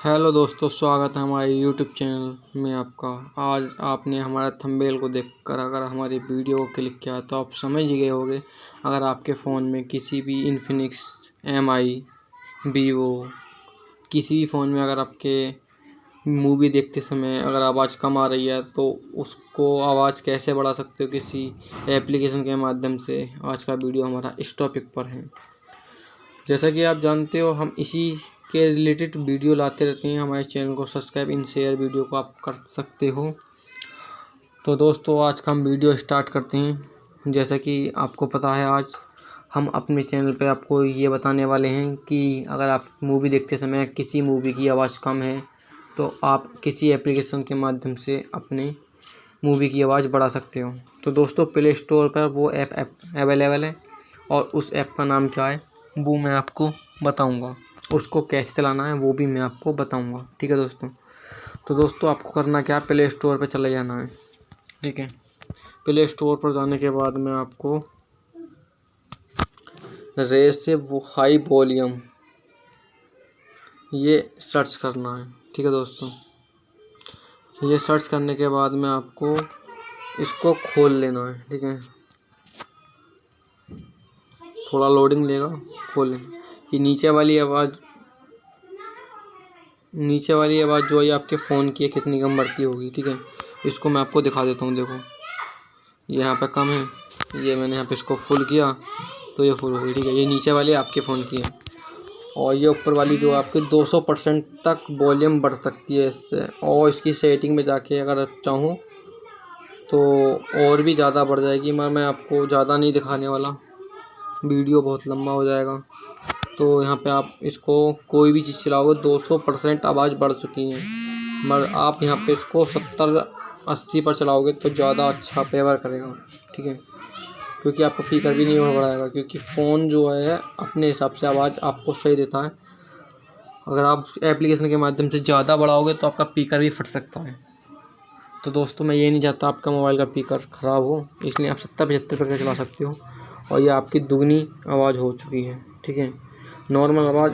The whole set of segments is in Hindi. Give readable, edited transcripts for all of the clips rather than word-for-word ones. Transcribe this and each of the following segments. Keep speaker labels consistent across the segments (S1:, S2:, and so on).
S1: हेलो दोस्तों, स्वागत है हमारे यूट्यूब चैनल में आपका। आज आपने हमारा थंबनेल को देखकर अगर हमारी वीडियो को क्लिक किया तो आप समझ ही गए होंगे। अगर आपके फ़ोन में किसी भी इन्फिनिक्स, एमआई, वीवो, किसी भी फ़ोन में अगर आपके मूवी देखते समय अगर आवाज़ कम आ रही है तो उसको आवाज़ कैसे बढ़ा सकते हो किसी एप्लीकेशन के माध्यम से, आज का वीडियो हमारा इस टॉपिक पर है। जैसा कि आप जानते हो, हम इसी के रिलेटेड वीडियो लाते रहते हैं। हमारे चैनल को सब्सक्राइब इन शेयर वीडियो को आप कर सकते हो। तो दोस्तों, आज का हम वीडियो स्टार्ट करते हैं। जैसा कि आपको पता है, आज हम अपने चैनल पे आपको ये बताने वाले हैं कि अगर आप मूवी देखते समय किसी मूवी की आवाज़ कम है तो आप किसी एप्लीकेशन के माध्यम से अपने मूवी की आवाज़ बढ़ा सकते हो। तो दोस्तों, प्ले स्टोर पर वो ऐप अवेलेबल है और उस ऐप का नाम क्या है वो मैं आपको बताऊंगा। उसको कैसे चलाना है वो भी मैं आपको बताऊंगा। ठीक है दोस्तों। तो दोस्तों, आपको करना क्या, प्ले स्टोर पर चले जाना है। ठीक है, प्ले स्टोर पर जाने के बाद में आपको रेस से वो हाई वॉल्यूम ये सर्च करना है। ठीक है दोस्तों, ये सर्च करने के बाद में आपको इसको खोल लेना है। ठीक है, थोड़ा लोडिंग लेगा, खोल लेना। ये नीचे वाली आवाज़ जो है आपके फ़ोन की कितनी कम बढ़ती होगी। ठीक है, इसको मैं आपको दिखा देता हूँ। देखो, ये यहाँ पे कम है, ये मैंने यहाँ पे इसको फुल किया तो ये फुल हो गई। ठीक है, ये नीचे वाली आपके फ़ोन की है और ये ऊपर वाली जो आपके 200% तक वॉल्यूम बढ़ सकती है इससे। और इसकी सेटिंग में जाके अगर चाहूँ तो और भी ज़्यादा बढ़ जाएगी, मगर मैं आपको ज़्यादा नहीं दिखाने वाला, वीडियो बहुत लंबा हो जाएगा। तो यहाँ पे आप इसको कोई भी चीज़ चलाओगे 200% आवाज़ बढ़ चुकी है, मगर आप यहाँ पे इसको 70-80 पर चलाओगे तो ज़्यादा अच्छा फेवर करेगा। ठीक है, क्योंकि आपका स्पीकर भी नहीं बढ़ाएगा, क्योंकि फ़ोन जो है अपने हिसाब से आवाज़ आपको सही देता है। अगर आप एप्लीकेशन के माध्यम से ज़्यादा बढ़ाओगे तो आपका स्पीकर भी फट सकता है। तो दोस्तों, मैं ये नहीं चाहता आपका मोबाइल का स्पीकर ख़राब हो, इसलिए आप 70-75 पर चला सकते हो। और ये आपकी दुगनी आवाज़ हो चुकी है। ठीक है, नॉर्मल आवाज़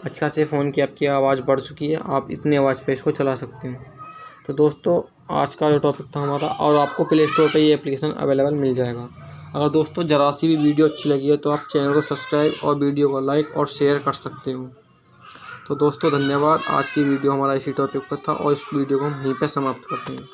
S1: अच्छा से फ़ोन की आपकी आवाज़ बढ़ चुकी है, आप इतनी आवाज़ पे इसको चला सकते हैं। तो दोस्तों, आज का जो टॉपिक था हमारा, और आपको प्ले स्टोर पे ये एप्लीकेशन अवेलेबल मिल जाएगा। अगर दोस्तों ज़रा सी भी वीडियो अच्छी लगी है तो आप चैनल को सब्सक्राइब और वीडियो को लाइक और शेयर कर सकते हो। तो दोस्तों, धन्यवाद। आज की वीडियो हमारा इसी टॉपिक पर था और इस वीडियो को हम यहीं पर समाप्त करते हैं।